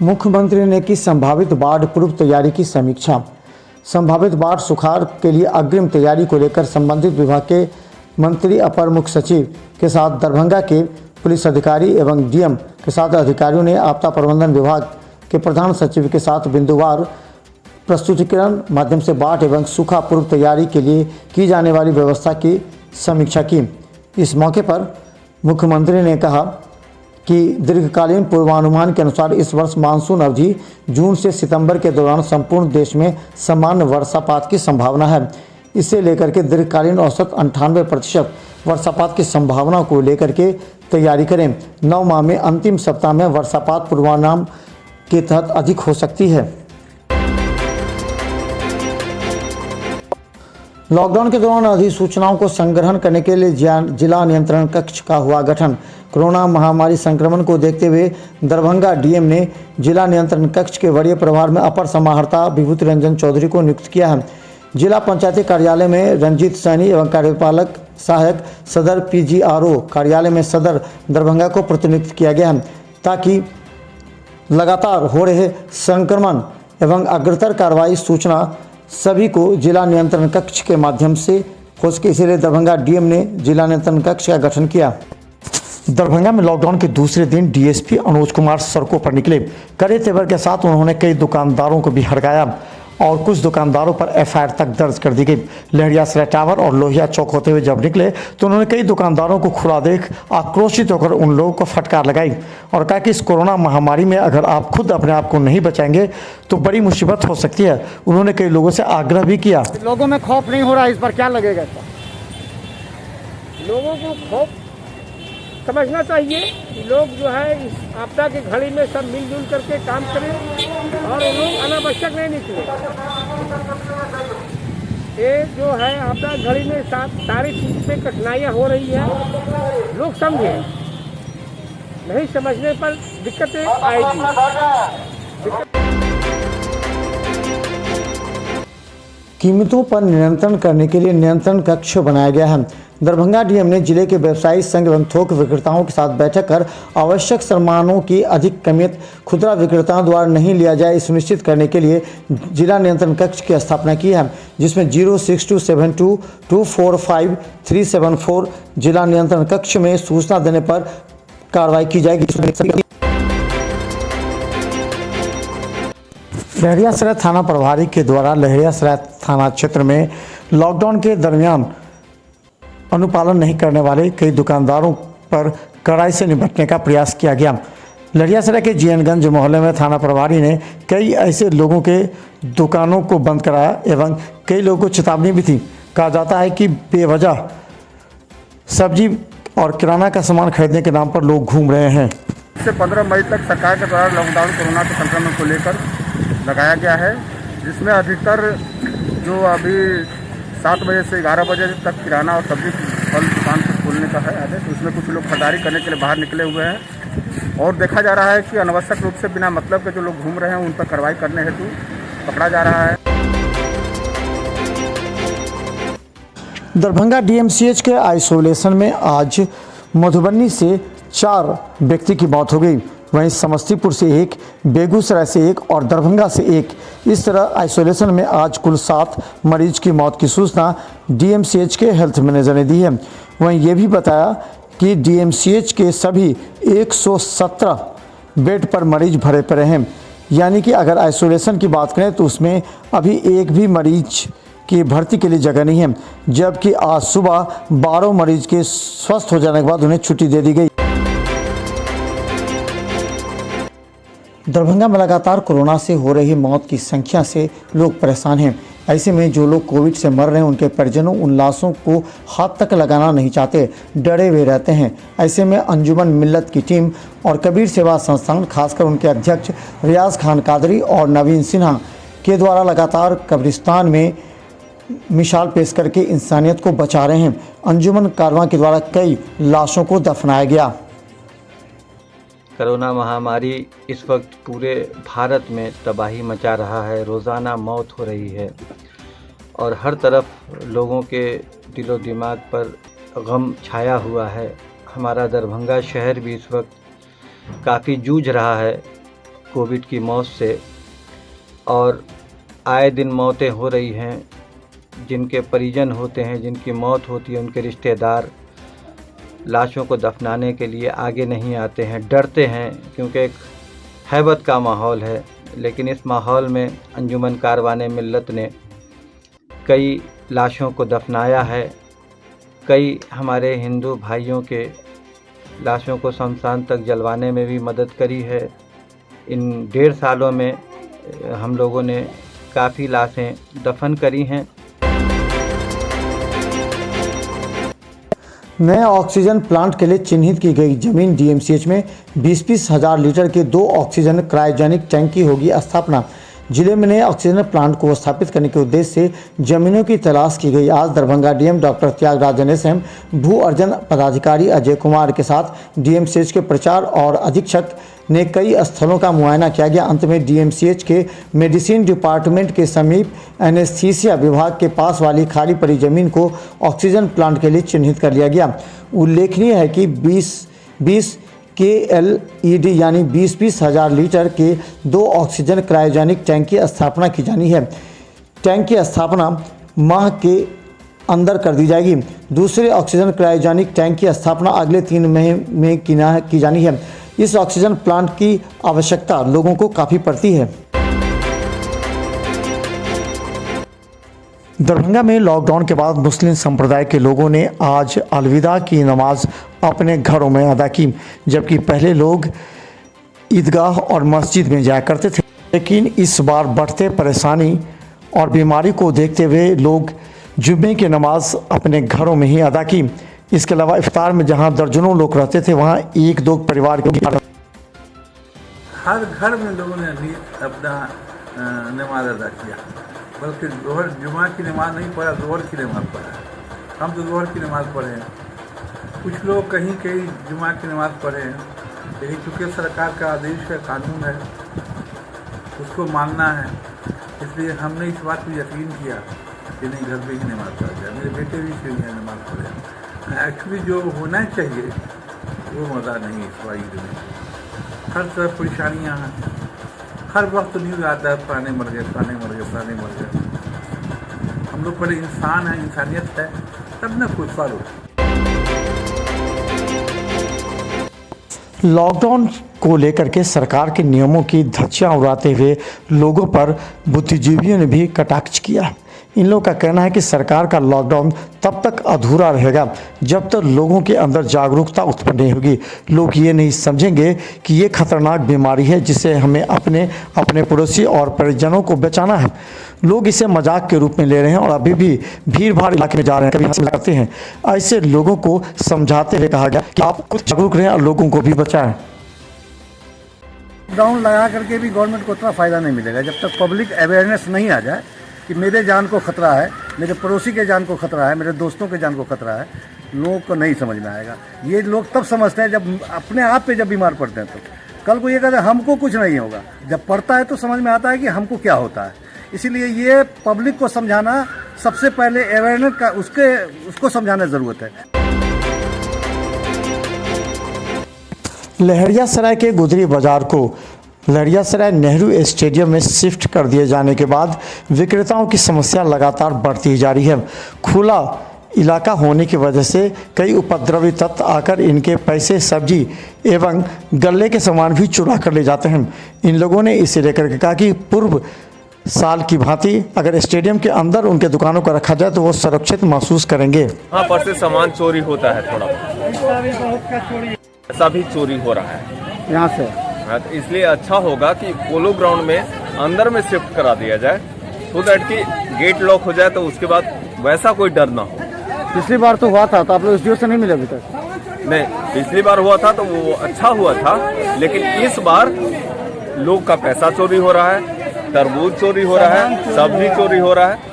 मुख्यमंत्री ने की संभावित बाढ़ पूर्व तैयारी की समीक्षा। संभावित बाढ़ सुखाड़ के लिए अग्रिम तैयारी को लेकर संबंधित विभाग के मंत्री, अपर मुख्य सचिव के साथ दरभंगा के पुलिस अधिकारी एवं डीएम के साथ अधिकारियों ने आपदा प्रबंधन विभाग के प्रधान सचिव के साथ बिंदुवार प्रस्तुतिकरण माध्यम से बाढ़ एवं सूखा पूर्व तैयारी के लिए की जाने वाली व्यवस्था की समीक्षा की। इस मौके पर मुख्यमंत्री ने कहा कि दीर्घकालीन पूर्वानुमान के अनुसार इस वर्ष मानसून अवधि जून से सितंबर के दौरान संपूर्ण देश में सामान्य वर्षापात की संभावना है। इसे लेकर के दीर्घकालीन औसत 98% वर्षापात की संभावना को लेकर के तैयारी करें। 9 माह में अंतिम सप्ताह में वर्षापात पूर्वानुमान के तहत अधिक हो सकती है। लॉकडाउन के दौरान अधिसूचनाओं को संग्रहण करने के लिए जिला नियंत्रण कक्ष का हुआ गठन। कोरोना महामारी संक्रमण को देखते हुए दरभंगा डीएम ने जिला नियंत्रण कक्ष के वरीय प्रभार में अपर समाहर्ता विभूति रंजन चौधरी को नियुक्त किया है। जिला पंचायती कार्यालय में रंजीत सैनी एवं कार्यपालक सहायक सदर पीजीआरओ कार्यालय में सदर दरभंगा को प्रतिनियुक्त किया गया है, ताकि लगातार हो रहे संक्रमण एवं अग्रतर कार्रवाई सूचना सभी को जिला नियंत्रण कक्ष के माध्यम से हो सके, इसलिए दरभंगा डीएम ने जिला नियंत्रण कक्ष का गठन किया। दरभंगा में लॉकडाउन के दूसरे दिन डीएसपी अनुज कुमार सड़कों पर निकले। कड़े तेवर के साथ उन्होंने कई दुकानदारों को भी हड़काया और कुछ दुकानदारों पर एफआईआर तक दर्ज कर दी गई। लहरियासराय टावर और लोहिया चौक होते हुए जब निकले तो उन्होंने कई दुकानदारों को खुला देख आक्रोशित होकर उन लोगों को फटकार लगाई और कहा कि इस कोरोना महामारी में अगर आप खुद अपने आप को नहीं बचाएंगे तो बड़ी मुसीबत हो सकती है। उन्होंने कई लोगों से आग्रह भी किया। लोगों में खौफ नहीं हो रहा, इस पर क्या लगेगा? लोगों को खौफ समझना चाहिए कि लोग जो है इस आपदा की घड़ी में सब मिलजुल करके काम करें और लोग अनावश्यक नहीं निकले। ये जो है आपदा घड़ी में सारी चीज में कठिनाइयाँ हो रही है, लोग समझे, नहीं समझने पर दिक्कतें आएगी। कीमतों पर नियंत्रण करने के लिए नियंत्रण कक्ष बनाया गया है। दरभंगा डीएम ने जिले के व्यवसायी संघ एवं थोक विक्रेताओं के साथ बैठक कर आवश्यक सामानों की अधिक कीमत खुदरा विक्रेताओं द्वारा नहीं लिया जाए, सुनिश्चित करने के लिए जिला नियंत्रण कक्ष की स्थापना की है, जिसमें 06272245374 जिला नियंत्रण कक्ष में सूचना देने पर कार्रवाई की जाएगी। लहरियासराय थाना प्रभारी के द्वारा लहरियासराय थाना क्षेत्र में लॉकडाउन के दरमियान अनुपालन नहीं करने वाले कई दुकानदारों पर कड़ाई से निपटने का प्रयास किया गया। लहरियासराय के जीएनगंज मोहल्ले में थाना प्रभारी ने कई ऐसे लोगों के दुकानों को बंद कराया एवं कई लोगों को चेतावनी भी थी। कहा जाता है कि बेवजह सब्जी और किराना का सामान खरीदने के नाम पर लोग घूम रहे हैं। से 15 मई तक सरकार के द्वारा लॉकडाउन कोरोना के संक्रमण को लेकर लगाया गया है, जिसमें अधिकतर जो अभी 7 बजे से 11 बजे तक किराना और सब्जी फल दुकान को खोलने का है आदेश, उसमें कुछ लोग खरीदारी करने के लिए बाहर निकले हुए हैं और देखा जा रहा है कि अनावश्यक रूप से बिना मतलब के जो लोग घूम रहे हैं उन पर कार्रवाई करने हेतु पकड़ा जा रहा है। दरभंगा डीएमसीएच के आइसोलेशन में आज मधुबनी से 4 व्यक्ति की मौत हो गई, वहीं समस्तीपुर से 1, बेगूसराय से 1 और दरभंगा से 1। इस तरह आइसोलेशन में आज कुल 7 मरीज की मौत की सूचना डीएमसीएच के हेल्थ मैनेजर ने दी है। वहीं ये भी बताया कि डीएमसीएच के सभी 117 बेड पर मरीज भरे पड़े हैं, यानी कि अगर आइसोलेशन की बात करें तो उसमें अभी एक भी मरीज की भर्ती के लिए जगह नहीं है, जबकि आज सुबह 12 मरीज के स्वस्थ हो जाने के बाद उन्हें छुट्टी दे दी गई। दरभंगा में लगातार कोरोना से हो रही मौत की संख्या से लोग परेशान हैं। ऐसे में जो लोग कोविड से मर रहे हैं उनके परिजनों उन लाशों को हाथ तक लगाना नहीं चाहते, डरे हुए रहते हैं। ऐसे में अंजुमन मिल्लत की टीम और कबीर सेवा संस्थान, खासकर उनके अध्यक्ष रियाज खान कादरी और नवीन सिन्हा के द्वारा लगातार कब्रिस्तान में मिसाल पेश करके इंसानियत को बचा रहे हैं। अंजुमन कारवां के द्वारा कई लाशों को दफनाया गया। कोरोना महामारी इस वक्त पूरे भारत में तबाही मचा रहा है, रोज़ाना मौत हो रही है और हर तरफ लोगों के दिलो दिमाग पर गम छाया हुआ है। हमारा दरभंगा शहर भी इस वक्त काफ़ी जूझ रहा है कोविड की मौत से, और आए दिन मौतें हो रही हैं। जिनके परिजन होते हैं, जिनकी मौत होती है, उनके रिश्तेदार लाशों को दफनाने के लिए आगे नहीं आते हैं, डरते हैं, क्योंकि एक हैबत का माहौल है। लेकिन इस माहौल में अंजुमन कारवाने मिल्लत ने कई लाशों को दफनाया है। कई हमारे हिंदू भाइयों के लाशों को शमशान तक जलवाने में भी मदद करी है। इन 1.5 सालों में हम लोगों ने काफ़ी लाशें दफन करी हैं। नए ऑक्सीजन प्लांट के लिए चिन्हित की गई जमीन डीएमसीएच में 20-20 हज़ार लीटर के 2 ऑक्सीजन क्रायोजेनिक टैंक की होगी स्थापना। जिले में नए ऑक्सीजन प्लांट को स्थापित करने के उद्देश्य से जमीनों की तलाश की गई। आज दरभंगा डीएम डॉक्टर त्यागराज गणेश एवं भू अर्जन पदाधिकारी अजय कुमार के साथ डीएमसीएच के प्रचार और अधीक्षक ने कई स्थलों का मुआयना किया गया। अंत में डीएमसीएच के मेडिसिन डिपार्टमेंट के समीप एनेस्थीसिया विभाग के पास वाली खाली पड़ी जमीन को ऑक्सीजन प्लांट के लिए चिन्हित कर लिया गया। उल्लेखनीय है कि 20 KLED यानी 20-20 हज़ार लीटर के 2 ऑक्सीजन क्रायोजेनिक टैंक की स्थापना की जानी है। टैंक की स्थापना माह के अंदर कर दी जाएगी। दूसरे ऑक्सीजन क्रायोजेनिक टैंक की स्थापना अगले 3 महीने में की जानी है। इस ऑक्सीजन प्लांट की आवश्यकता लोगों को काफ़ी पड़ती है। दरभंगा में लॉकडाउन के बाद मुस्लिम संप्रदाय के लोगों ने आज अलविदा की नमाज अपने घरों में अदा की, जबकि पहले लोग ईदगाह और मस्जिद में जाया करते थे। लेकिन इस बार बढ़ते परेशानी और बीमारी को देखते हुए लोग जुम्मे की नमाज अपने घरों में ही अदा की। इसके अलावा इफ्तार में जहां दर्जनों लोग रहते थे, वहां 1-2 परिवार के हर घर में लोगों ने भी अपना नमाज अदा किया, बल्कि जोहर जुमा की नमाज नहीं पढ़ा, जोहर की नमाज पढ़ा। हम तो जोहर की नमाज पढ़े हैं, कुछ लोग कहीं कहीं जुमा की नमाज पढ़े हैं, लेकिन चूँकि सरकार का आदेश है, कानून है, उसको मानना है, इसलिए हमने इस बात पर यकीन किया कि नहीं, घर पे ही नमाज पढ़ा जाए। मेरे बेटे भी इसलिए नमाज पढ़े। एक्चुअली जो होना चाहिए वो मज़ा नहीं इस बार ईद में। हर तरफ परेशानियाँ हैं, हर वक्त न्यूज़ आता है, पुराने मर गए, पुराने मर गए, पुराने मर गए। हम लोग पहले इंसान हैं, इंसानियत है, तब न कुछ फॉलो। लॉकडाउन को लेकर के सरकार के नियमों की धज्जियां उड़ाते हुए लोगों पर बुद्धिजीवियों ने भी कटाक्ष किया। इन लोगों का कहना है कि सरकार का लॉकडाउन तब तक अधूरा रहेगा जब तक लोगों के अंदर जागरूकता उत्पन्न नहीं होगी। लोग ये नहीं समझेंगे कि ये खतरनाक बीमारी है जिसे हमें अपने पड़ोसी और परिजनों को बचाना है। लोग इसे मजाक के रूप में ले रहे हैं और अभी भी भीड़ भाड़ इलाके में जा रहे हैं, कभी हंसी करते हैं। ऐसे लोगों को समझाते हुए कहा गया कि आप खुद जागरूक रहें और लोगों को भी बचाएं। लॉकडाउन लगा करके भी गवर्नमेंट को उतना फ़ायदा नहीं मिलेगा जब तक पब्लिक अवेयरनेस नहीं आ जाए कि मेरे जान को खतरा है, मेरे पड़ोसी के जान को खतरा है, मेरे दोस्तों के जान को खतरा है। लोगों को नहीं समझ में आएगा। ये लोग तब समझते हैं जब अपने आप पे जब बीमार पड़ते हैं। तो कल को ये कहते हैं हमको कुछ नहीं होगा, जब पड़ता है तो समझ में आता है कि हमको क्या होता है। इसीलिए ये पब्लिक को समझाना सबसे पहले अवेयरनेस का उसको समझाना ज़रूरत है। लहरियासराय के गुदरी बाजार को लहरियासराय नेहरू स्टेडियम में शिफ्ट कर दिए जाने के बाद विक्रेताओं की समस्या लगातार बढ़ती जा रही है। खुला इलाका होने की वजह से कई उपद्रवी तत्व आकर इनके पैसे, सब्जी एवं गल्ले के सामान भी चुरा कर ले जाते हैं। इन लोगों ने इसे लेकर के कहा कि पूर्व साल की भांति अगर स्टेडियम के अंदर उनके दुकानों को रखा जाए तो वो सुरक्षित महसूस करेंगे। यहाँ पर से सामान चोरी होता है, थोड़ा ऐसा भी चोरी हो रहा है यहाँ से। हाँ, तो इसलिए अच्छा होगा कि पोलो ग्राउंड में अंदर में शिफ्ट करा दिया जाए, सो दैट कि गेट लॉक हो जाए तो उसके बाद वैसा कोई डर ना हो। पिछली बार तो हुआ था तो आप लोग एसडीओ से नहीं मिले अभी तक? नहीं, पिछली बार हुआ था तो वो अच्छा हुआ था, लेकिन इस बार लोग का पैसा चोरी हो रहा है, तरबूज चोरी हो रहा है, सब्जी चोरी हो रहा है।